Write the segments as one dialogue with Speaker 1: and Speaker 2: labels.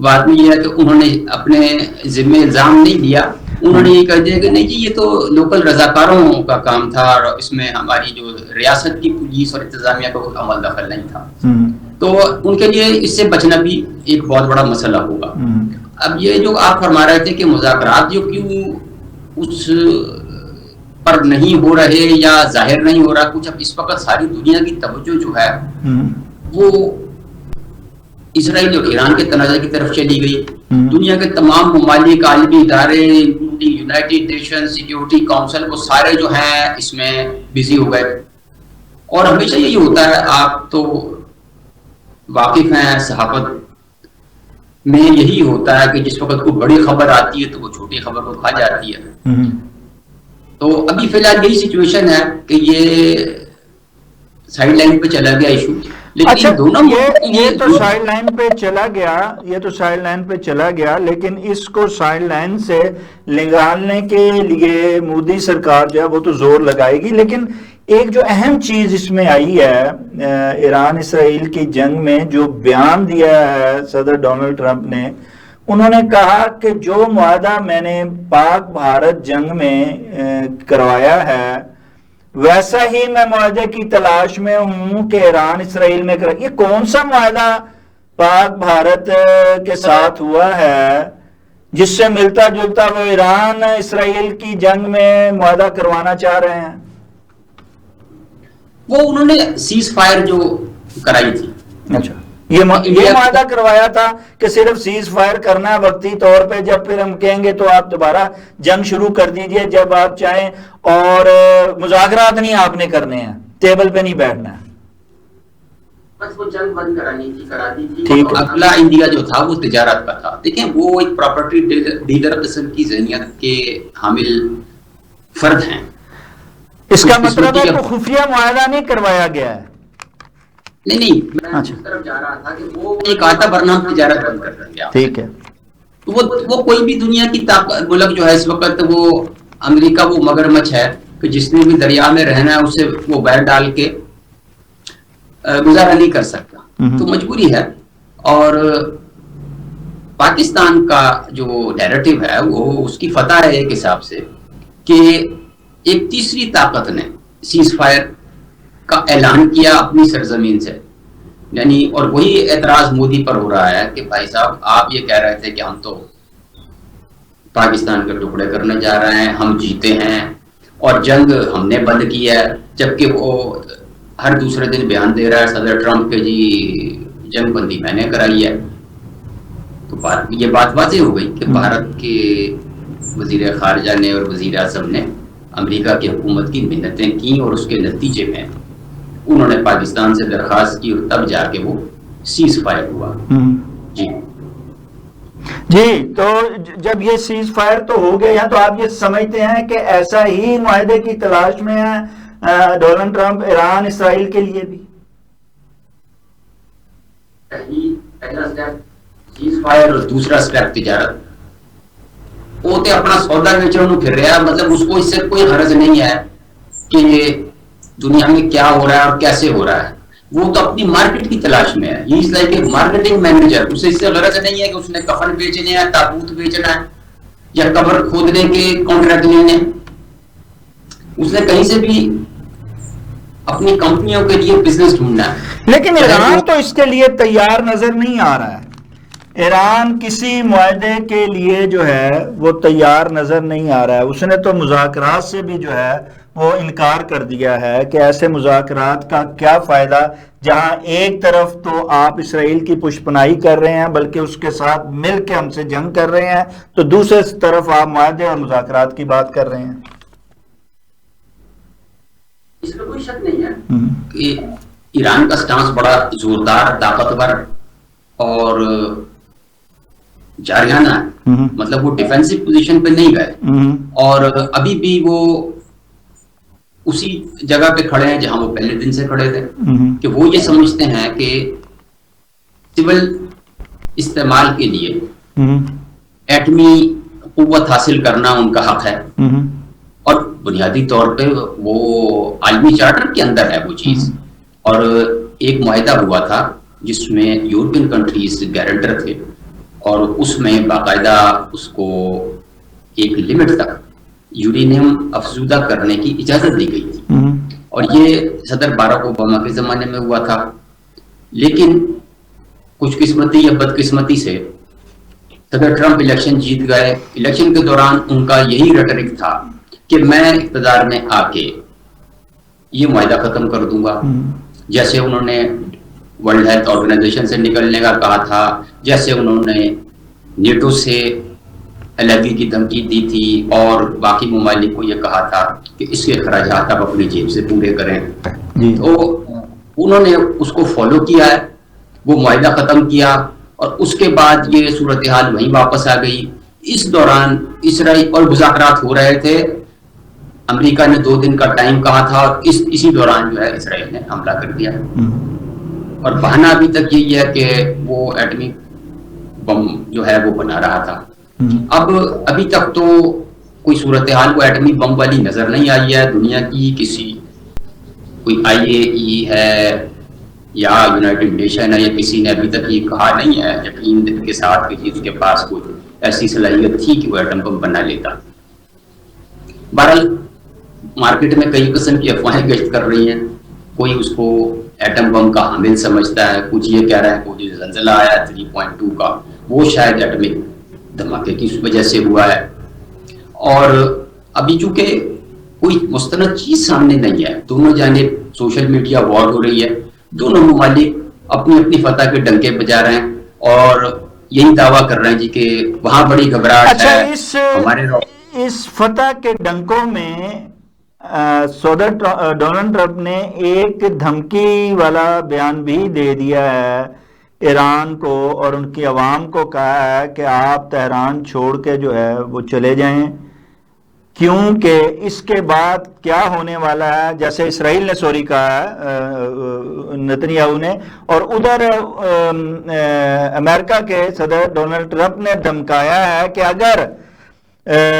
Speaker 1: بعد میں یہ ہے کہ انہوں نے اپنے ذمہ الزام نہیں لیا, انہوں نے یہ کہہ دیا کہ نہیں جی یہ تو لوکل رضاکاروں کا کام تھا اور اس میں ہماری جو ریاست کی پولیس اور انتظامیہ کا کوئی عمل دخل نہیں تھا. تو ان کے لیے اس سے بچنا بھی ایک بہت بڑا مسئلہ ہوگا. اب یہ جو آپ فرما رہے تھے کہ مذاکرات جو کیوں اس پر نہیں ہو رہے یا ظاہر نہیں ہو رہا کچھ, اب اس وقت ساری دنیا کی توجہ جو ہے وہ اسرائیل اور ایران کے تنازع کی طرف چلی گئی. دنیا کے تمام ممالک, عالمی ادارے, یونائٹڈ نیشن سیکیورٹی کونسل, وہ سارے جو ہیں اس میں بزی ہو گئے. اور ہمیشہ یہی ہوتا ہے, آپ تو واقف ہیں صحافت میں, یہی ہوتا ہے کہ جس وقت کوئی بڑی خبر آتی ہے تو وہ چھوٹی خبر کو کھا جاتی ہے. تو ابھی فی الحال یہی سچویشن ہے کہ یہ سائڈ لائن پہ چلا گیا ایشو.
Speaker 2: اچھا, یہ تو سائڈ لائن پہ چلا گیا, یہ تو سائڈ لائن پہ چلا گیا, لیکن اس کو سائڈ لائن سے نکالنے کے لیے مودی سرکار جو ہے وہ تو زور لگائے گی. لیکن ایک جو اہم چیز اس میں آئی ہے, ایران اسرائیل کی جنگ میں جو بیان دیا ہے صدر ڈونلڈ ٹرمپ نے, انہوں نے کہا کہ جو معاہدہ میں نے پاک بھارت جنگ میں کروایا ہے ویسا ہی میں معاہدے کی تلاش میں ہوں کہ ایران اسرائیل میں یہ کون سا معاہدہ پاک بھارت کے ساتھ ہوا ہے جس سے ملتا جلتا وہ ایران اسرائیل کی جنگ میں معاہدہ کروانا چاہ رہے ہیں؟
Speaker 1: وہ انہوں نے سیز فائر جو کرائی تھی.
Speaker 2: اچھا, یہ معاہدہ کروایا تھا کہ صرف سیز فائر کرنا ہے وقتی طور پہ, جب پھر ہم کہیں گے تو آپ دوبارہ جنگ شروع کر دیجئے جب آپ چاہیں, اور مذاکرات نہیں آپ نے کرنے ہیں, ٹیبل پہ نہیں بیٹھنا ہے.
Speaker 1: بس وہ جنگ بند کرا دی تھی. اگلا انڈیا جو تھا وہ تجارت کا تھا. دیکھیں وہ ایک پراپرٹی ڈیلر قسم کی ذہنیت کے حامل فرد ہیں.
Speaker 2: اس کا مطلب ہے کہ خفیہ معاہدہ نہیں کروایا گیا ہے.
Speaker 1: نہیں, میں اس طرف جا رہا تھا کہ وہ ایک آتا ورنہ تجارت بند کر دیا.
Speaker 2: ٹھیک ہے.
Speaker 1: وہ کوئی بھی دنیا کی ملک جو ہے اس وقت, وہ امریکہ وہ مگرمچھ ہے کہ جس نے بھی دریا میں رہنا ہے اسے وہ بیر ڈال کے گزارا نہیں کر سکتا, تو مجبوری ہے. اور پاکستان کا جو نیریٹو ہے وہ اس کی فتح ہے ایک حساب سے کہ ایک تیسری طاقت نے سیز فائر کا اعلان کیا اپنی سرزمین سے, یعنی اور وہی اعتراض مودی پر ہو رہا ہے کہ بھائی صاحب آپ یہ کہہ رہے تھے کہ ہم تو پاکستان کے ٹکڑے کرنے جا رہے ہیں, ہم جیتے ہیں اور جنگ ہم نے بند کی ہے, جبکہ وہ ہر دوسرے دن بیان دے رہا ہے صدر ٹرمپ کہ جی جنگ بندی میں نے کرائی ہے. تو یہ بات واضح ہو گئی کہ بھارت کے وزیر خارجہ نے اور وزیر اعظم نے امریکہ کی حکومت کی منتیں کی, اور اس کے نتیجے میں انہوں نے پاکستان سے درخواست کی اور تب جا کے وہ سیز فائر ہوا.
Speaker 2: جی, تو جب یہ سیز فائر تو ہو گیا, تو آپ یہ سمجھتے ہیں کہ ایسا ہی معاہدے کی تلاش میں ہے ڈونلڈ ٹرمپ ایران اسرائیل کے لیے بھی؟
Speaker 1: پہلا سٹیپ سیز فائر اور دوسرا سٹیپ تجارت. وہ تو اپنا سودا بیچنے پھر رہا ہے, مطلب اس کو اس سے کوئی غرض نہیں ہے کہ دنیا میں کیا ہو رہا ہے اور کیسے ہو رہا ہے. وہ تو اپنی مارکیٹ کی تلاش میں ہے. یہ لائک ایک مارکیٹنگ مینیجر, اسے اس سے غرض نہیں ہے کہ اس نے کفن بیچنے ہیں, تابوت بیچنا ہے یا قبر کھودنے کے کانٹریکٹ لینے. اس نے کہیں سے بھی اپنی کمپنیوں کے لیے بزنس ڈھونڈنا ہے.
Speaker 2: لیکن ایران تو اس کے لیے تیار نظر نہیں آ رہا ہے. ایران کسی معاہدے کے لیے جو ہے وہ تیار نظر نہیں آ رہا ہے. اس نے تو مذاکرات سے بھی جو ہے وہ انکار کر دیا ہے کہ ایسے مذاکرات کا کیا فائدہ, جہاں ایک طرف تو آپ اسرائیل کی پشپنائی کر رہے ہیں بلکہ اس کے ساتھ مل کے ہم سے جنگ کر رہے ہیں, تو دوسرے طرف آپ معاہدے اور مذاکرات کی بات کر رہے ہیں.
Speaker 1: اس میں کوئی شک نہیں ہے کہ ایران کا سٹانس بڑا زوردار, طاقتور اور جاریانہ ہے. مطلب وہ ڈیفینسو پوزیشن پہ نہیں گئے اور ابھی بھی وہ اسی جگہ پہ کھڑے ہیں جہاں وہ پہلے دن سے کھڑے تھے, کہ وہ یہ سمجھتے ہیں کہ سول استعمال کے لیے ایٹمی قوت حاصل کرنا ان کا حق ہے, اور بنیادی طور پہ وہ عالمی چارٹر کے اندر ہے وہ چیز. اور ایک معاہدہ ہوا تھا جس میں یورپین کنٹریز گارنٹر تھے, اور اس میں باقاعدہ اس کو ایک لمٹ تک یورینیم افزودہ کرنے کی اجازت دی گئی تھی، اور یہ صدر باراک اوباما کے زمانے میں ہوا تھا. لیکن کچھ قسمتی یا بدقسمتی سے صدر ٹرمپ الیکشن جیت گئے. الیکشن کے دوران ان کا یہی ریٹرک تھا کہ میں اقتدار میں آ کے یہ معاہدہ ختم کر دوں گا. جیسے انہوں نے ورلڈ ہیلتھ آرگنائزیشن سے نکلنے کا کہا تھا، جیسے انہوں نے نیٹو سے علیحدگی کی دھمکی دی تھی اور باقی ممالک کو یہ کہا تھا کہ اس کے اخراجات آپ اپنی جیب سے پورے کریں. تو انہوں نے اس کو فالو کیا ہے، وہ معاہدہ ختم کیا، اور اس کے بعد یہ صورتحال وہیں واپس آ گئی. اس دوران اسرائیل اور مذاکرات ہو رہے تھے، امریکہ نے 2 دن کا ٹائم کہا تھا، اور اسی دوران جو ہے اسرائیل نے حملہ کر دیا. اور بہانہ ابھی تک یہی ہے کہ وہ ایٹمی بم جو ہے وہ بنا رہا تھا. ابھی تک تو کوئی صورتحال وہ ایٹمی بم والی نظر نہیں آئی ہے. دنیا کی کسی کوئی IAEA ہے یا یونائٹڈ نیشن ہے یا کسی نے ابھی تک یہ کہا نہیں ہے یقین کے ساتھ کہ اس کے پاس کوئی ایسی صلاحیت تھی کہ وہ ایٹم بم بنا لیتا. بہرحال مارکیٹ میں کئی قسم کی افواہیں گشت کر رہی ہیں. کوئی اس کو ایٹم بم کا حامل سمجھتا ہے، کچھ یہ کہہ رہا ہے کہ جو زلزلہ آیا 3.2 کا وہ شاید ایٹمک دھماکے کی وجہ سے ہوا ہے. اور ابھی چونکہ کوئی مستند چیز سامنے نہیں ہے، دونوں جانب سوشل میڈیا وار ہو رہی ہے، دونوں ممالک اپنی اپنی فتح کے ڈنکے بجا رہے ہیں اور یہی دعویٰ کر رہے ہیں جی کہ وہاں بڑی گھبراہٹ ہے. ہمارے
Speaker 2: اس فتح کے ڈنکوں میں صدر ڈونلڈ ٹرمپ نے ایک دھمکی والا بیان بھی دے دیا ہے ایران کو، اور ان کی عوام کو کہا ہے کہ آپ تہران چھوڑ کے جو ہے وہ چلے جائیں، کیونکہ اس کے بعد کیا ہونے والا ہے. جیسے اسرائیل نے سوری کہا ہے نتنیاہو نے، اور ادھر امریکہ کے صدر ڈونلڈ ٹرمپ نے دھمکایا ہے کہ اگر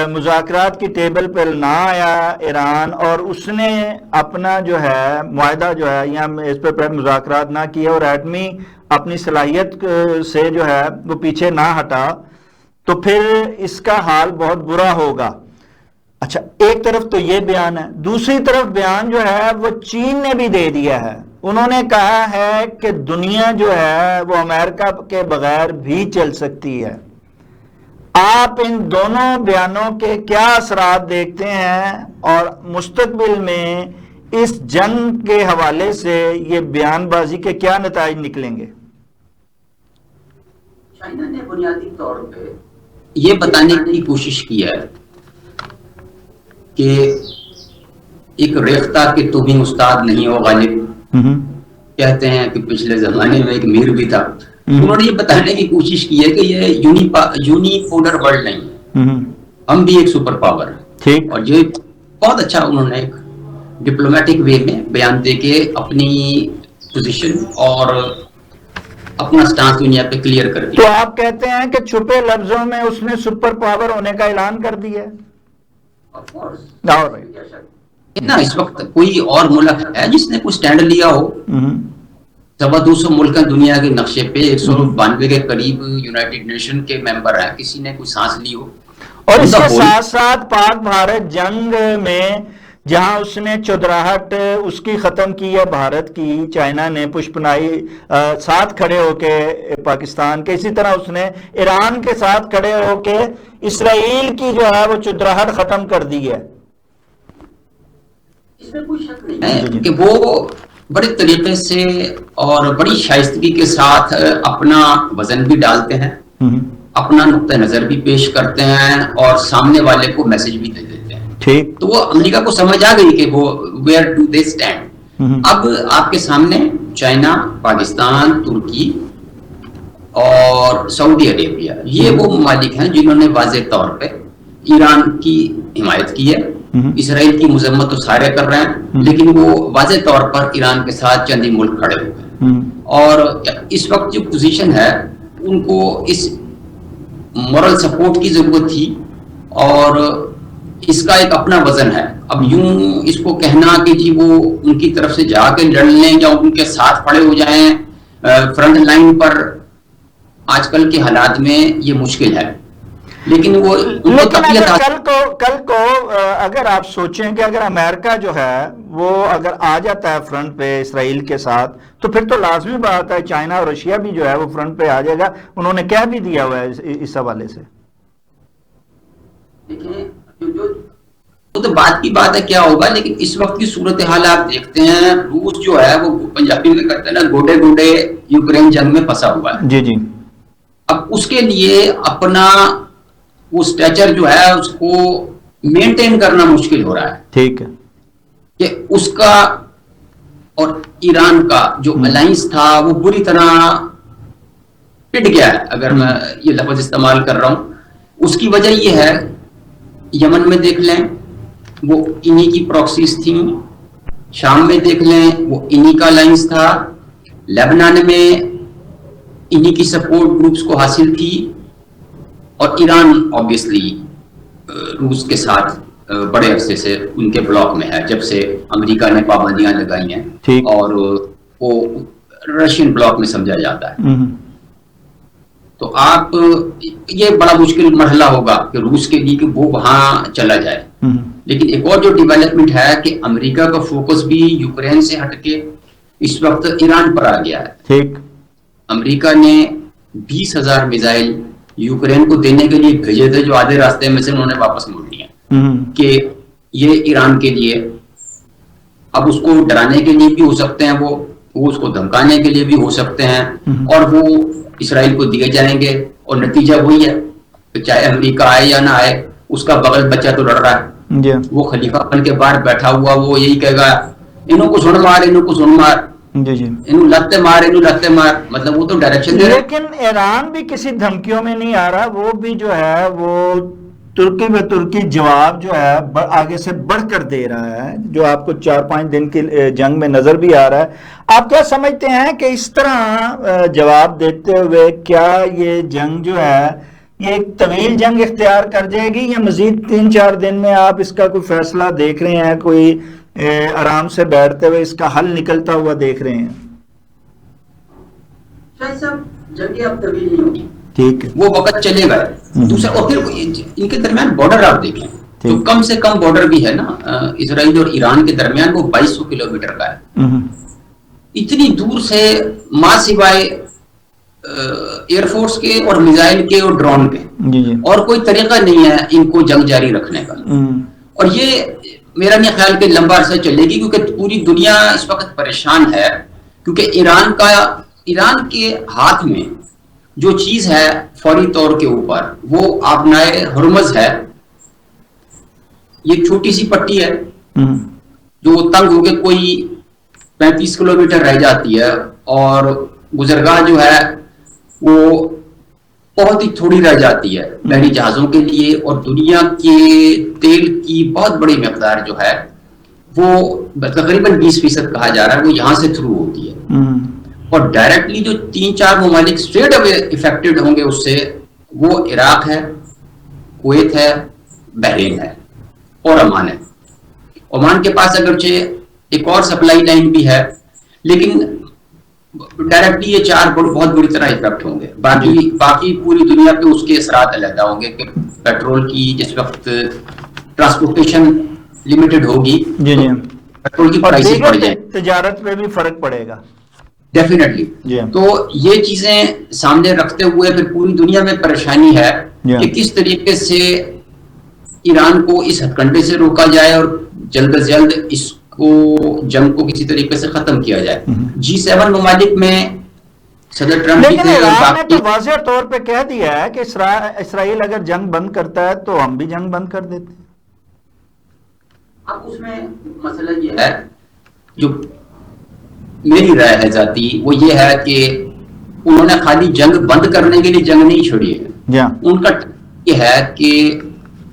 Speaker 2: مذاکرات کی ٹیبل پر نہ آیا ایران اور اس نے اپنا جو ہے معاہدہ جو ہے یا اس پہ مذاکرات نہ کیے اور ایٹمی اپنی صلاحیت سے جو ہے وہ پیچھے نہ ہٹا، تو پھر اس کا حال بہت برا ہوگا. اچھا، ایک طرف تو یہ بیان ہے، دوسری طرف بیان جو ہے وہ چین نے بھی دے دیا ہے. انہوں نے کہا ہے کہ دنیا جو ہے وہ امریکہ کے بغیر بھی چل سکتی ہے. آپ ان دونوں بیانوں کے کیا اثرات دیکھتے ہیں اور مستقبل میں اس جنگ کے حوالے سے یہ بیان بازی کے کیا نتائج نکلیں گے؟
Speaker 1: چائنا نے بنیادی طور پہ یہ بتانے کی کوشش کی ہے کہ ایک ریختہ کہ تم ہی استاد نہیں ہو غالب. کہتے ہیں کہ پچھلے زمانے میں ایک میر بھی تھا. انہوں نے یہ بتانے کی کوشش کی ہے کہ یہ یونیپولر ورلڈ نہیں ہے، ہم بھی ایک سپر پاور ہیں. اور یہ بہت اچھا انہوں نے ایک ڈپلومیٹک وے میں بیان دے کے اپنی پوزیشن اور اپنا سٹانس دنیا پہ کلیئر کر دیا.
Speaker 2: تو آپ کہتے ہیں کہ چھپے لفظوں میں اس نے سپر پاور ہونے کا اعلان کر دیا ہے؟
Speaker 1: اس وقت کوئی اور ملک ہے جس نے کوئی سٹینڈ لیا ہو؟ 200 ملک دنیا کے نقشے پہ، 192 کے قریب یونائٹڈ نیشن کے ممبر ہیں، کسی نے کوئی سانس لی ہو؟
Speaker 2: اور اس کے ساتھ ساتھ پاک بھارت جنگ میں جہاں اس نے چودراہٹ اس کی ختم کی ہے بھارت کی، چائنا نے پشپنائی ساتھ کھڑے ہو کے پاکستان کے، اسی طرح اس نے ایران کے ساتھ کھڑے ہو کے اسرائیل کی جو ہے وہ چودراہٹ ختم کر دی ہے.
Speaker 1: اس میں کوئی شک نہیں ہے کہ وہ بڑے طریقے سے اور بڑی شائستگی کے ساتھ اپنا وزن بھی ڈالتے ہیں، اپنا نقطہ نظر بھی پیش کرتے ہیں اور سامنے والے کو میسج بھی دے دیتے ہیں. تو وہ امریکہ کو سمجھ آ گئی کہ وہ ویئر ڈو دے اسٹینڈ. اب آپ کے سامنے چائنا، پاکستان، ترکی اور سعودی عربیہ، یہ وہ ممالک ہیں جنہوں نے واضح طور پہ ایران کی حمایت کی ہے. اسرائیل کی مذمت تو سارے کر رہے ہیں، لیکن وہ واضح طور پر ایران کے ساتھ چند ہی ملک کھڑے ہوئے ہیں. اور اس وقت جو پوزیشن ہے ان کو اس مورل سپورٹ کی ضرورت تھی، اور اس کا ایک اپنا وزن ہے. اب یوں اس کو کہنا کہ جی وہ ان کی طرف سے جا کے لڑ لیں یا ان کے ساتھ کھڑے ہو جائیں فرنٹ لائن پر، آج کل کے حالات میں یہ مشکل ہے، لیکن وہ
Speaker 2: لیکن اگر کل کو اگر آپ سوچیں کہ اگر امریکہ جو ہے وہ اگر آ جاتا ہے فرنٹ پہ اسرائیل کے ساتھ، تو پھر تو لازمی بات ہے چائنا اور رشیا بھی جو ہے وہ فرنٹ پہ آ جائے گا. انہوں نے کہہ بھی دیا ہوا ہے اس حوالے سے.
Speaker 1: وہ تو بات کی بات ہے کیا ہوگا، لیکن اس وقت کی صورتحال آپ دیکھتے ہیں، روس جو ہے وہ پنجابی میں کہتے ہیں نا گوڈے گوڈے یوکرین جنگ میں پھنسا ہوا ہے.
Speaker 2: جی جی.
Speaker 1: اب اس کے لیے اپنا وہ سٹیچر جو ہے اس کو مینٹین کرنا مشکل ہو رہا ہے.
Speaker 2: ٹھیک ہے
Speaker 1: کہ اس کا اور ایران کا جو الائنس تھا وہ بری طرح پٹ گیا ہے، اگر میں یہ لفظ استعمال کر رہا ہوں. اس کی وجہ یہ ہے، یمن میں دیکھ لیں وہ انہی کی پروکسیز تھیں، شام میں دیکھ لیں وہ انہی کا الائنس تھا، لیبنان میں انہی کی سپورٹ گروپس کو حاصل تھی، اور ایران آبویسلی روس کے ساتھ بڑے عرصے سے ان کے بلاک میں ہے، جب سے امریکہ نے پابندیاں لگائی ہیں اور وہ رشین بلاک میں سمجھا جاتا ہے. تو آپ یہ بڑا مشکل مرحلہ ہوگا کہ روس کے لیے کہ وہ وہاں چلا جائے. لیکن ایک اور جو ڈیولپمنٹ ہے کہ امریکہ کا فوکس بھی یوکرین سے ہٹ کے اس وقت ایران پر آ گیا ہے. امریکہ نے 20,000 میزائل یوکرین کو دینے کے لیے بھیجے تھے، جو آدھے راستے میں سے انہوں نے واپس موڑ لیا کہ یہ ایران کے لیے، اب اس کو ڈرانے کے لیے بھی ہو سکتے ہیں، وہ اس کو دھمکانے کے لیے بھی ہو سکتے ہیں، اور وہ اسرائیل کو دیے جائیں گے. اور نتیجہ وہی ہے کہ چاہے امریکہ آئے یا نہ آئے، اس کا بغل بچہ تو لڑ رہا ہے. وہ خلیفہ بن کے باہر بیٹھا ہوا وہ یہی کہے گا انہوں کو سن مار، انہوں کو سن مار، انہوں لگتے مار، انہوں لگتے مار، مطلب وہ تو ڈائریکشن دے رہا ہے.
Speaker 2: لیکن ایران بھی کسی دھمکیوں میں نہیں آ رہا، وہ بھی جو ہے وہ ترکی میں ترکی جواب جو ہے آگے سے بڑھ کر دے رہا ہے، جو آپ کو 4-5 دن کی جنگ میں نظر بھی آ رہا ہے. آپ کیا سمجھتے ہیں کہ اس طرح جواب دیتے ہوئے کیا یہ جنگ جو ہے یہ ایک طویل جنگ اختیار کر جائے گی، یا مزید 3-4 دن میں آپ اس کا کوئی فیصلہ دیکھ رہے ہیں، کوئی آرام سے بیٹھتے ہوئے اس کا حل نکلتا ہوا دیکھ رہے ہیں؟
Speaker 1: شاید صاحب جنگیں اب طویل نہیں ہوگی،
Speaker 2: ٹھیک ہے،
Speaker 1: وہ وقت چلے گا. دوسرا اور پھر ان کے درمیان بارڈر آپ دیکھیں تو کم سے کم بارڈر بھی ہے نا اسرائیل اور ایران کے درمیان، وہ 2200 کلومیٹر کا ہے. اتنی دور سے ماں سوائے ایئر فورس کے اور میزائل کے اور ڈرون کے اور کوئی طریقہ نہیں ہے ان کو جنگ جاری رکھنے کا. اور یہ میرا نہیں خیال کہ لمبا عرصہ چلے گی، کیونکہ پوری دنیا اس وقت پریشان ہے، کیونکہ ایران کے ہاتھ میں جو چیز ہے فوری طور کے اوپر وہ آبنائے ہرمز ہے. یہ چھوٹی سی پٹی ہے جو تنگ ہو کے کوئی 35 کلومیٹر رہ جاتی ہے، اور گزرگاہ جو ہے وہ بہت ہی تھوڑی رہ جاتی ہے بحری جہازوں کے لیے. اور دنیا کے تیل کی بہت بڑی مقدار جو ہے وہ تقریباً 20% کہا جا رہا ہے وہ یہاں سے تھرو ہوتی ہے. اور ڈائریکٹلی جو 3-4 ممالک اسٹریٹ اوے افیکٹڈ ہوں گے اس سے، وہ عراق ہے، کویت ہے، بحرین ہے اور عمان ہے. عمان کے پاس اگرچہ ایک اور سپلائی لائن بھی ہے، لیکن ڈائریکٹلی یہ 4 بہت بری طرح افیکٹ ہوں گے. باقی پوری دنیا پہ اس کے اثرات علیحدہ ہوں گے کہ پیٹرول کی جس وقت ٹرانسپورٹیشن لمیٹڈ ہوگی پیٹرول کی پرائسز بڑھ جائیں،
Speaker 2: تجارت میں بھی فرق پڑے گا
Speaker 1: ڈیفینیٹلی. تو یہ چیزیں سامنے رکھتے ہوئے پھر پوری دنیا میں پریشانی ہے کہ کس طریقے سے ایران کو اس ہتھ کنڈے سے روکا جائے اور جلد از جلد اس کو جنگ کو کسی طریقے سے ختم کیا جائے. G7 ممالک میں صدر ٹرمپ
Speaker 2: لیکن ایران نے تو واضح طور پہ کہہ دیا ہے کہ اسرائیل اگر جنگ بند کرتا ہے تو ہم بھی جنگ بند کر دیتے ہیں.
Speaker 1: اب اس میں مسئلہ یہ ہے، جو میری رائے ہے ذاتی، وہ یہ ہے کہ انہوں نے خالی جنگ بند کرنے کے لیے جنگ نہیں چھوڑی ہے. ان کا یہ ہے کہ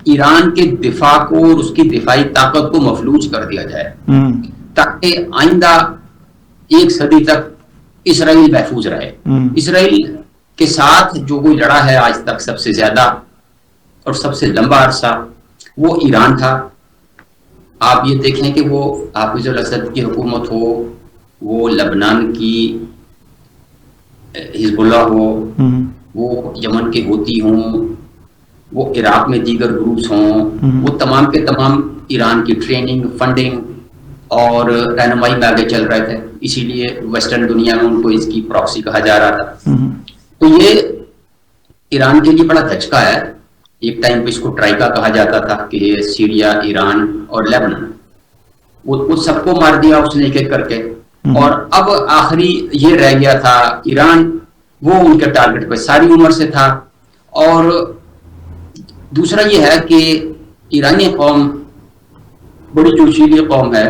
Speaker 1: ایران کے دفاع کو اور اس کی دفاعی طاقت کو مفلوج کر دیا جائے تاکہ آئندہ 1 صدی تک اسرائیل محفوظ رہے. اسرائیل کے ساتھ جو کوئی لڑا ہے آج تک سب سے زیادہ اور سب سے لمبا عرصہ وہ ایران تھا. آپ یہ دیکھیں کہ وہ حافظ الاسد کی حکومت ہو، وہ لبنان کی حزب اللہ ہو، وہ یمن کے ہوتی ہوں، وہ عراق میں دیگر گروپس ہوں، وہ تمام کے تمام ایران کی ٹریننگ، فنڈنگ اور رہنمائی میں آگے چل رہے تھے. اسی لیے ویسٹرن دنیا میں ان کو اس کی پراکسی کہا جا رہا تھا. تو یہ ایران کے لیے بڑا دھچکا ہے. ایک ٹائم پہ اس کو ٹرائکا کہا جاتا تھا کہ سیریا، ایران اور لیبنان، وہ سب کو مار دیا اس نے ایک ایک کر کے. اور اب آخری یہ رہ گیا تھا ایران، وہ ان کے ٹارگٹ پہ ساری عمر سے تھا. اور دوسرا یہ ہے کہ ایرانی قوم بڑی جوشیلی قوم ہے.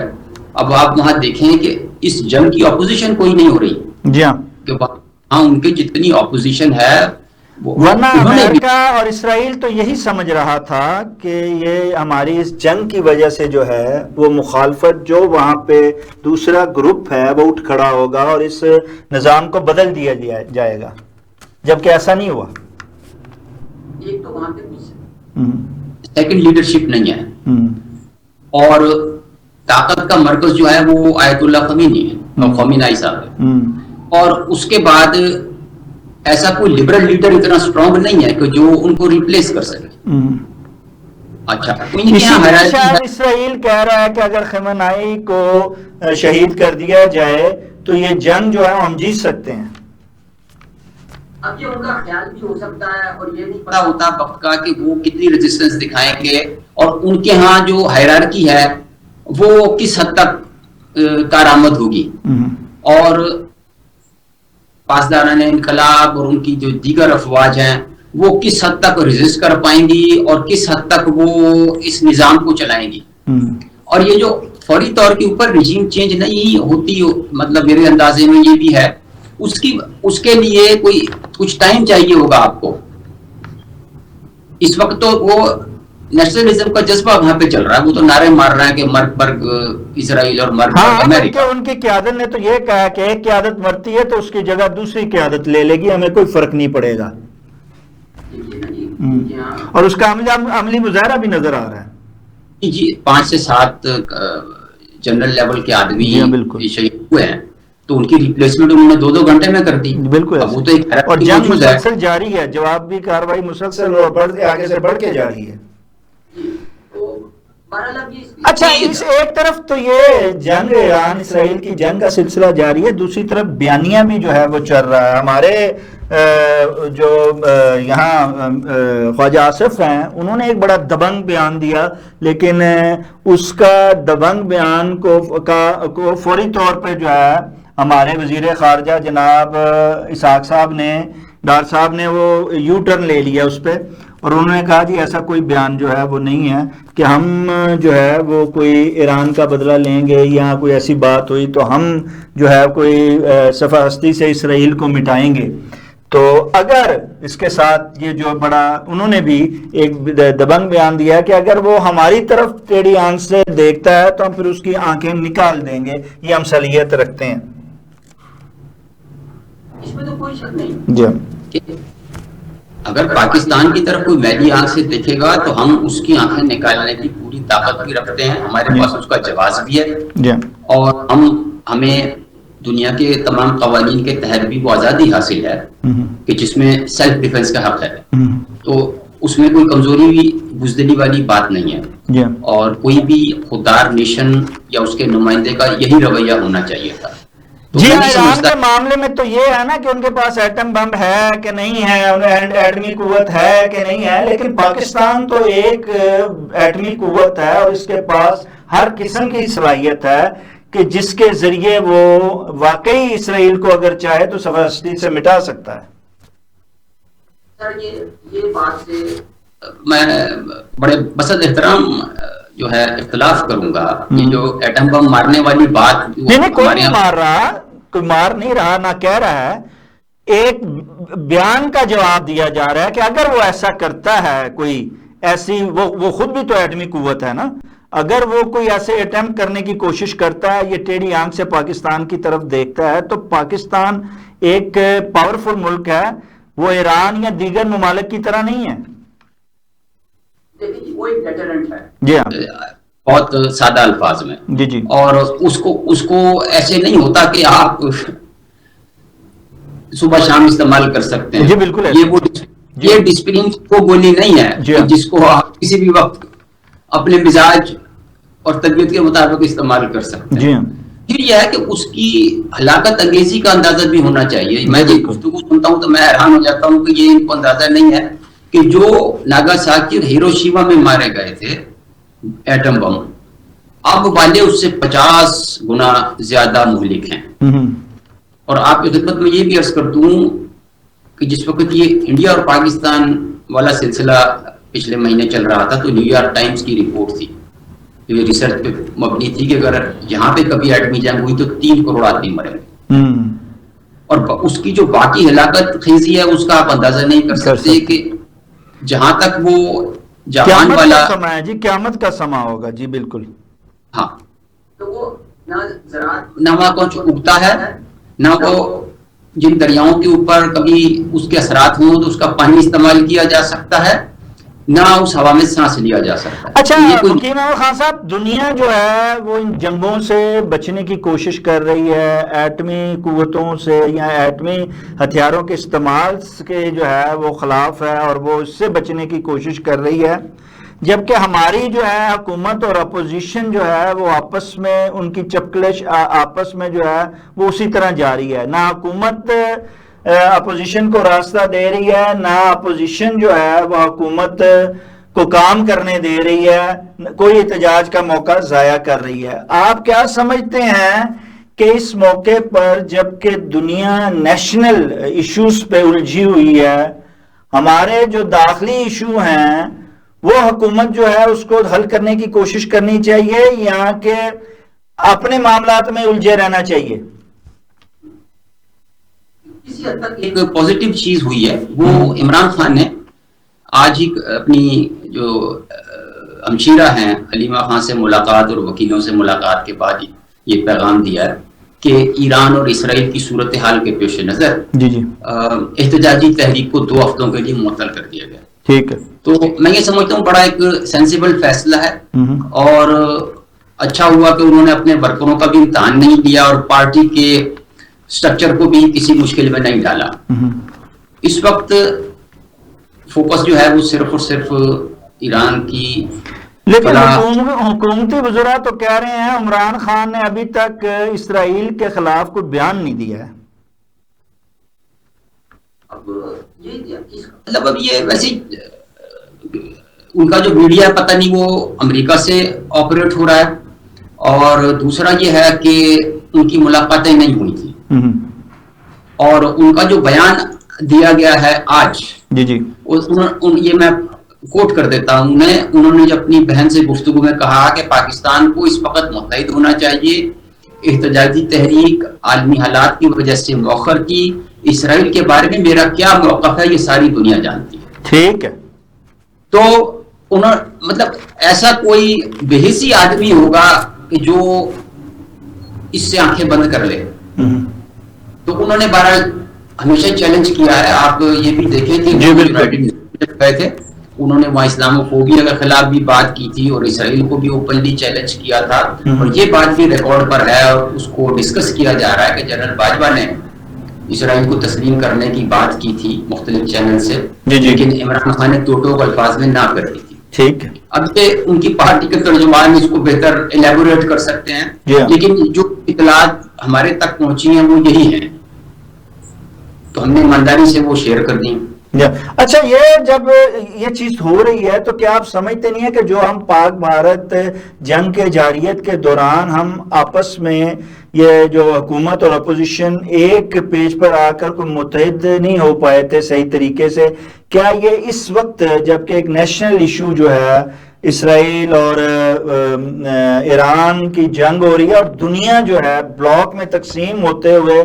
Speaker 1: اب آپ وہاں دیکھیں کہ اس جنگ کی اپوزیشن کوئی نہیں ہو رہی.
Speaker 2: جی ہاں،
Speaker 1: کہ وہاں ان کی جتنی اپوزیشن ہے،
Speaker 2: ورنہ امریکہ اور اسرائیل تو یہی سمجھ رہا تھا کہ یہ ہماری اس جنگ کی وجہ سے جو ہے وہ مخالفت جو وہاں پہ دوسرا گروپ ہے وہ اٹھ کھڑا ہوگا اور اس نظام کو بدل دیا جائے گا، جبکہ ایسا نہیں ہوا.
Speaker 1: ایک تو وہاں پہ سیکنڈ لیڈرشپ نہیں ہے، اور طاقت کا مرکز جو ہے وہ آیت اللہ خمینی ہے، خمینائی صاحب ہے. اور اس کے بعد ایسا کوئی لبرل لیڈر اتنا اسٹرانگ نہیں ہے کہ جو ان کو ریپلیس کر سکے. اچھا،
Speaker 2: شاید اسرائیل کہہ رہا ہے کہ اگر خمینائی کو شہید کر دیا جائے تو یہ جنگ جو ہے ہم جیت سکتے ہیں.
Speaker 1: اب یہ ان کا خیال بھی ہو سکتا ہے، اور یہ نہیں پتا ہوتا وقت کا کہ وہ کتنی ریزسٹنس دکھائیں گے، اور ان کے ہاں جو ہائرارکی ہے وہ کس حد تک کارآمد ہوگی. اور پاسداران انقلاب اور ان کی جو دیگر افواج ہیں وہ کس حد تک ریزسٹ کر پائیں گی اور کس حد تک وہ اس نظام کو چلائیں گی. اور یہ جو فوری طور کے اوپر رجیم چینج نہیں ہوتی، مطلب میرے اندازے میں یہ بھی ہے، اس کے لیے کوئی کچھ ٹائم چاہیے ہوگا آپ کو. اس وقت تو وہ نیشنلزم کا جذبہ وہاں پہ چل رہا ہے، وہ تو نعرے مار رہا ہے کہ مرگ برگ اسرائیل اور مرگ برگ امریکہ.
Speaker 2: ان کی قیادت نے تو یہ کہا کہ ایک قیادت مرتی ہے تو اس کی جگہ دوسری قیادت لے لے گی، ہمیں کوئی فرق نہیں پڑے گا. اور اس کا عملی مظاہرہ بھی نظر آ رہا ہے.
Speaker 1: جی 5 سے 7 جنرل لیول کے آدمی شہید ہوئے ہیں، تو ان کی ریپلیسمنٹ انہوں نے 2 گھنٹے میں کر دی.
Speaker 2: بالکل. اور جنگ مسلسل جاری ہے، جواب بھی کاروائی مسلسل آگے سے بڑھ کے جاری ہے. اچھا، اس ایک طرف تو یہ جنگ ایران اسرائیل کی جنگ کا سلسلہ جاری ہے، دوسری طرف بیانیہ بھی جو ہے وہ چل رہا ہے. ہمارے جو یہاں خواجہ آصف ہیں انہوں نے ایک بڑا دبنگ بیان دیا، لیکن اس کا دبنگ بیان کو فوری طور پہ جو ہے ہمارے وزیر خارجہ جناب اسحاق صاحب نے، ڈار صاحب نے وہ یو ٹرن لے لیا اس پہ، اور انہوں نے کہا جی ایسا کوئی بیان جو ہے وہ نہیں ہے کہ ہم جو ہے وہ کوئی ایران کا بدلہ لیں گے، یا کوئی ایسی بات ہوئی تو ہم جو ہے کوئی صفحہ ہستی سے اسرائیل کو مٹائیں گے. تو اگر اس کے ساتھ یہ جو بڑا انہوں نے بھی ایک دبنگ بیان دیا کہ اگر وہ ہماری طرف ٹیڑھی آنکھ سے دیکھتا ہے تو ہم پھر اس کی آنکھیں نکال دیں گے، یہ ہم صلاحیت رکھتے ہیں.
Speaker 1: اس میں تو کوئی شک نہیں جی. اگر پاکستان کی طرف کوئی میلی آنکھ سے دیکھے گا تو ہم اس کی آنکھیں نکالنے کی پوری طاقت بھی رکھتے ہیں، ہمارے پاس اس کا جواز بھی ہے، اور ہمیں دنیا کے تمام قوانین کے تحت بھی وہ آزادی حاصل ہے کہ جس میں سیلف ڈیفنس کا حق ہے. تو اس میں کوئی کمزوری بھی بزدلی والی بات نہیں ہے، اور کوئی بھی خوددار نیشن یا اس کے نمائندے کا یہی رویہ ہونا چاہیے تھا.
Speaker 2: جی، ایران کے معاملے میں تو یہ ہے نا کہ ان کے پاس ایٹم بم ہے کہ نہیں ہے، ایٹمی قوت ہے کہ نہیں ہے، لیکن پاکستان تو ایک ایٹمی قوت ہے اور اس کے پاس ہر قسم کی صلاحیت ہے کہ جس کے ذریعے وہ واقعی اسرائیل کو اگر چاہے تو صفحہ ہستی سے مٹا سکتا ہے.
Speaker 1: سر یہ بات سے میں بڑے بسط احترام جو ہے اختلاف کروں گا. یہ جو ایٹم بم مارنے والی بات
Speaker 2: نہیں کوئی نہیں مار رہا، کوئی مار نہیں رہا، نہ کہہ رہا ہے. ایک بیان کا جواب دیا جا رہا ہے کہ اگر وہ ایسا کرتا ہے، کوئی ایسی وہ خود بھی تو ایٹمی قوت ہے نا، اگر وہ کوئی ایسے اٹیمپٹ کرنے کی کوشش کرتا ہے، یہ ٹیڑھی آنکھ سے پاکستان کی طرف دیکھتا ہے، تو پاکستان ایک پاورفل ملک ہے، وہ ایران یا دیگر ممالک کی طرح نہیں ہے.
Speaker 1: وہ ایک ڈیٹرنٹ ہے
Speaker 2: جی ہاں،
Speaker 1: بہت سادہ الفاظ میں.
Speaker 2: جی
Speaker 1: اور اس کو ایسے نہیں ہوتا کہ آپ صبح شام استعمال کر سکتے ہیں.
Speaker 2: جی بالکل
Speaker 1: یہ ڈسپلن کو گولی نہیں ہے جس کو آپ کسی بھی وقت اپنے مزاج اور طبیعت کے مطابق استعمال کر سکتے ہیں. پھر یہ ہے کہ اس کی ہلاکت انگیزی کا اندازہ بھی ہونا چاہیے. میں یہ گفتگو سنتا ہوں تو میں حیران ہو جاتا ہوں کہ یہ ان کو اندازہ نہیں ہے کہ جو ناگاساکی اور ہیروشیما میں مارے گئے تھے ایٹم بم، اب والے اس سے 50 گنا زیادہ مہلک ہیں. اور آپ کی خدمت میں یہ بھی عرض کرتا ہوں کہ جس وقت یہ انڈیا اور پاکستان والا سلسلہ پچھلے مہینے چل رہا تھا تو نیو یارک ٹائمز کی رپورٹ تھی، یہ ریسرچ پہ مبنی تھی کہ اگر یہاں پہ کبھی ایٹمی جنگ ہوئی تو 3 کروڑ آدمی مرے گے. اور اس کی جو باقی ہلاکت خیزی ہے اس کا آپ اندازہ نہیں کر سکتے کہ جہاں تک وہ جہان والا
Speaker 2: سما ہے جی، قیامت کا سما ہوگا. جی بالکل.
Speaker 1: ہاں، تو وہ نہ وہاں کچھ اگتا ہے، نہ وہ جن دریاؤں کے اوپر کبھی اس کے اثرات ہوں تو اس کا پانی استعمال کیا جا سکتا ہے، نہ اس ہوا میں سانس لیا جا سکتا ہے.
Speaker 2: اچھا حکیم احمد خان صاحب، دنیا جو ہے وہ ان جنگوں سے بچنے کی کوشش کر رہی ہے، ایٹمی قوتوں سے یا ایٹمی ہتھیاروں کے استعمال کے جو ہے وہ خلاف ہے اور وہ اس سے بچنے کی کوشش کر رہی ہے، جبکہ ہماری جو ہے حکومت اور اپوزیشن جو ہے وہ آپس میں ان کی چپکلش آپس میں جو ہے وہ اسی طرح جاری ہے. نہ حکومت اپوزیشن کو راستہ دے رہی ہے، نہ اپوزیشن جو ہے وہ حکومت کو کام کرنے دے رہی ہے، کوئی احتجاج کا موقع ضائع کر رہی ہے. آپ کیا سمجھتے ہیں کہ اس موقع پر جبکہ دنیا نیشنل ایشوز پہ الجھی ہوئی ہے، ہمارے جو داخلی ایشو ہیں وہ حکومت جو ہے اس کو حل کرنے کی کوشش کرنی چاہیے یا کہ اپنے معاملات میں الجھے رہنا چاہیے؟
Speaker 1: کسی حد تک ایک پازیٹیو چیز ہوئی ہے، وہ عمران خان نے آج ہی اپنی جو ہمشیرہ ہیں حلیمہ خان سے ملاقات اور وکیلوں سے ملاقات کے بعد یہ پیغام دیا ہے کہ ایران اور اسرائیل کی صورتحال کے پیش نظر احتجاجی تحریک کو 2 ہفتوں کے لیے معطل کر دیا گیا.
Speaker 2: ٹھیک ہے.
Speaker 1: تو میں یہ سمجھتا ہوں بڑا ایک سینسیبل فیصلہ ہے اور اچھا ہوا کہ انہوں نے اپنے ورکروں کا بھی امتحان نہیں لیا اور پارٹی کے سٹرکچر کو بھی کسی مشکل میں نہیں ڈالا. اس وقت فوکس جو ہے وہ صرف اور صرف ایران کی،
Speaker 2: لیکن حکومتی وزراء تو کہہ رہے ہیں عمران خان نے ابھی تک اسرائیل کے خلاف کوئی بیان نہیں دیا ہے.
Speaker 1: مطلب اب یہ ویسے ان کا جو میڈیا ہے پتہ نہیں وہ امریکہ سے آپریٹ ہو رہا ہے، اور دوسرا یہ ہے کہ ان کی ملاقاتیں نہیں ہوئی تھی اور ان کا جو بیان دیا گیا ہے آج، یہ میں کوٹ کر دیتا ہوں، انہوں نے اپنی بہن سے گفتگو میں کہا کہ پاکستان کو اس وقت متحد ہونا چاہیے، احتجاجی تحریک عالمی حالات کی وجہ سے مؤخر کی، اسرائیل کے بارے میں میرا کیا موقف ہے یہ ساری دنیا جانتی ہے.
Speaker 2: ٹھیک ہے.
Speaker 1: تو مطلب ایسا کوئی بحثی آدمی ہوگا کہ جو اس سے آنکھیں بند کر لے. تو انہوں نے بہرحال ہمیشہ چیلنج کیا ہے. آپ یہ بھی دیکھیں کہ گئے تھے انہوں نے وہاں اسلاموفوبیا کے خلاف بھی بات کی تھی اور اسرائیل کو بھی اوپنلی چیلنج کیا تھا، اور یہ بات بھی ریکارڈ پر ہے اور اس کو ڈسکس کیا جا رہا ہے کہ جنرل باجوہ نے اسرائیل کو تسلیم کرنے کی بات کی تھی مختلف چینل سے، لیکن عمران خان نے ٹوٹو الفاظ میں نہ کر دی تھی. ٹھیک ہے. اب یہ ان کی پارٹی کے ترجمان اس کو بہتر الیبوریٹ کر سکتے ہیں، لیکن جو اطلاعات ہمارے تک پہنچی ہیں وہ یہی ہیں، تو ہم نے ایمانداری سے وہ شیئر کر دی.
Speaker 2: اچھا، یہ جب یہ چیز ہو رہی ہے تو کیا آپ سمجھتے نہیں ہے کہ جو ہم پاک بھارت جنگ کے جاریت کے دوران ہم آپس میں یہ جو حکومت اور اپوزیشن ایک پیج پر آ کر کوئی متحد نہیں ہو پائے تھے صحیح طریقے سے، کیا یہ اس وقت جبکہ ایک نیشنل ایشو جو ہے اسرائیل اور ایران کی جنگ ہو رہی ہے اور دنیا جو ہے بلاک میں تقسیم ہوتے ہوئے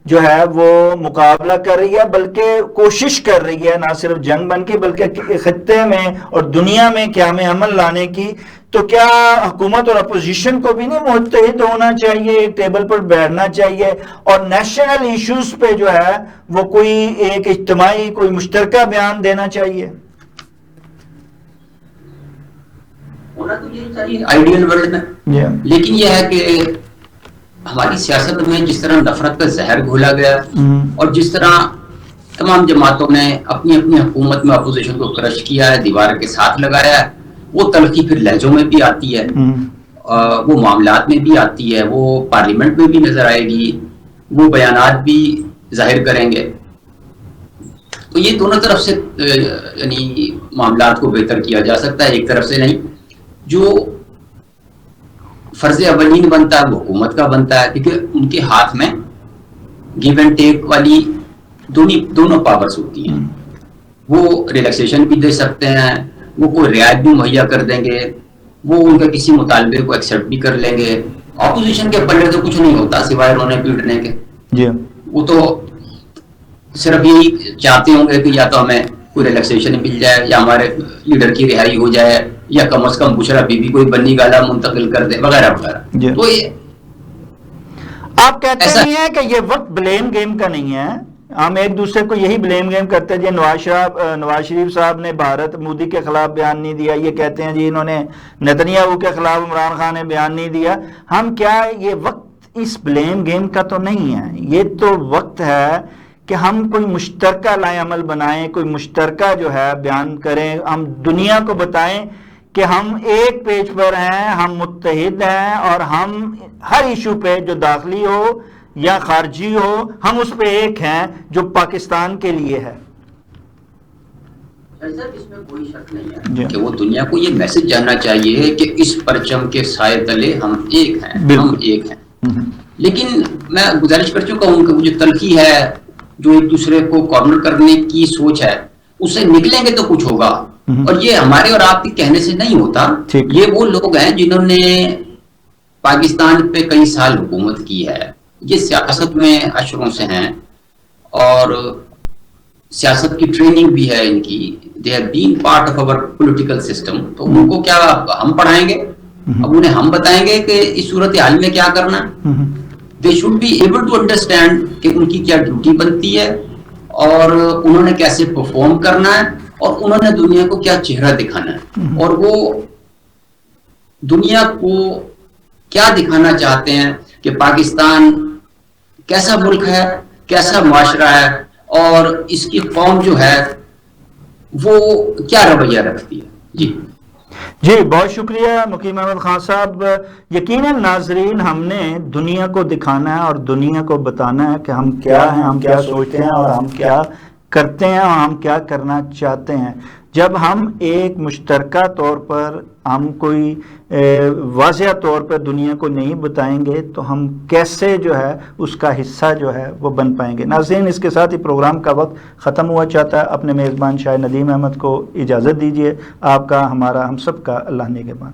Speaker 2: جو ہے وہ مقابلہ کر رہی ہے، بلکہ کوشش کر رہی ہے نہ صرف جنگ بن کی بلکہ خطے میں اور دنیا میں قیام امن لانے کی، تو کیا حکومت اور اپوزیشن کو بھی نہیں متحد ہونا چاہیے، ایک ٹیبل پر بیٹھنا چاہیے اور نیشنل ایشوز پہ جو ہے وہ کوئی ایک اجتماعی کوئی مشترکہ بیان دینا چاہیے؟
Speaker 1: ہونا تو یہی چاہیے آئیڈیل ورلڈ میں، لیکن یہ ہے کہ ہماری سیاست میں جس طرح نفرت کا زہر گھولا گیا اور جس طرح تمام جماعتوں نے اپنی اپنی حکومت میں اپوزیشن کو کرش کیا ہے، دیوار کے ساتھ لگایا ہے، وہ تلخی پھر لہجوں میں بھی آتی ہے، وہ معاملات میں بھی آتی ہے، وہ پارلیمنٹ میں بھی نظر آئے گی، وہ بیانات بھی ظاہر کریں گے. تو یہ دونوں طرف سے یعنی معاملات کو بہتر کیا جا سکتا ہے، ایک طرف سے نہیں. جو فرض اولین بنتا ہے وہ حکومت کا بنتا ہے، کیونکہ ان کے ہاتھ میں گیو اینڈ ٹیک والی دونوں پاورز ہوتی ہیں. وہ ریلیکسیشن بھی دے سکتے ہیں، وہ کوئی رعایت بھی مہیا کر دیں گے، وہ ان کا کسی مطالبے کو ایکسیپٹ بھی کر لیں گے. اپوزیشن کے پلڑے تو کچھ نہیں ہوتا سوائے رونے پیٹنے کے. وہ تو صرف یہی چاہتے ہوں گے کہ یا تو ہمیں کوئی ریلیکسیشن مل جائے، یا ہمارے لیڈر کی رہائی ہو جائے، یا کم از کم بشرا بی بی کوئی بنی گالا منتقل کر دے، وغیرہ وغیرہ. تو یہ
Speaker 2: آپ کہتے ہیں کہ یہ وقت بلیم گیم کا نہیں ہے. ہم ایک دوسرے کو یہی بلیم گیم کرتے ہیں. جی نواز شریف صاحب نے بھارت مودی کے خلاف بیان نہیں دیا، یہ کہتے ہیں جی انہوں نے نتنیاہو کے خلاف عمران خان نے بیان نہیں دیا. ہم کیا یہ وقت اس بلیم گیم کا تو نہیں ہے، یہ تو وقت ہے کہ ہم کوئی مشترکہ لائے عمل بنائیں، کوئی مشترکہ جو ہے بیان کریں، ہم دنیا کو بتائیں کہ ہم ایک پیج پر ہیں، ہم متحد ہیں، اور ہم ہر ایشو پہ جو داخلی ہو یا خارجی ہو ہم اس پہ ایک ہیں جو پاکستان کے لیے ہے.
Speaker 1: اس میں کوئی شک نہیں ہے کہ وہ دنیا کو یہ میسج جاننا چاہیے کہ اس پرچم کے سائے تلے ہم ایک ہیں، ہم ایک ہیں. لیکن میں گزارش کر چکا ہوں کہ وہ جو تلخی ہے، جو ایک دوسرے کو کارنر کرنے کی سوچ ہے، اس سے نکلیں گے تو کچھ ہوگا. اور یہ ہمارے اور آپ کے کہنے سے نہیں ہوتا. یہ وہ لوگ ہیں جنہوں نے پاکستان پہ کئی سال حکومت کی ہے، یہ سیاست میں اشروں سے ہیں اور سیاست کی ٹریننگ بھی ہے ان کی. they have been part of our political system. تو ان کو کیا ہم پڑھائیں گے؟ اب انہیں ہم بتائیں گے کہ اس صورتحال میں کیا کرنا ہے. they should be able to understand کہ ان کی کیا ڈیوٹی بنتی ہے اور انہوں نے کیسے پرفارم کرنا ہے اور انہوں نے دنیا کو کیا چہرہ دکھانا ہے، اور وہ دنیا کو کیا دکھانا چاہتے ہیں کہ پاکستان کیسا ملک ہے، کیسا معاشرہ ہے، اور اس کی قوم جو ہے وہ کیا رویہ رکھتی ہے.
Speaker 2: جی بہت شکریہ مقیم احمد خان صاحب. یقیناً ناظرین، ہم نے دنیا کو دکھانا ہے اور دنیا کو بتانا ہے کہ ہم کیا ہیں، ہم کیا سوچتے ہیں اور ہم کیا کرتے ہیں اور ہم کیا کرنا چاہتے ہیں. جب ہم ایک مشترکہ طور پر ہم کوئی واضح طور پر دنیا کو نہیں بتائیں گے تو ہم کیسے جو ہے اس کا حصہ جو ہے وہ بن پائیں گے. ناظرین، اس کے ساتھ ہی پروگرام کا وقت ختم ہوا چاہتا ہے. اپنے میزبان شاہ ندیم احمد کو اجازت دیجیے. آپ کا، ہمارا، ہم سب کا اللہ نگہبان.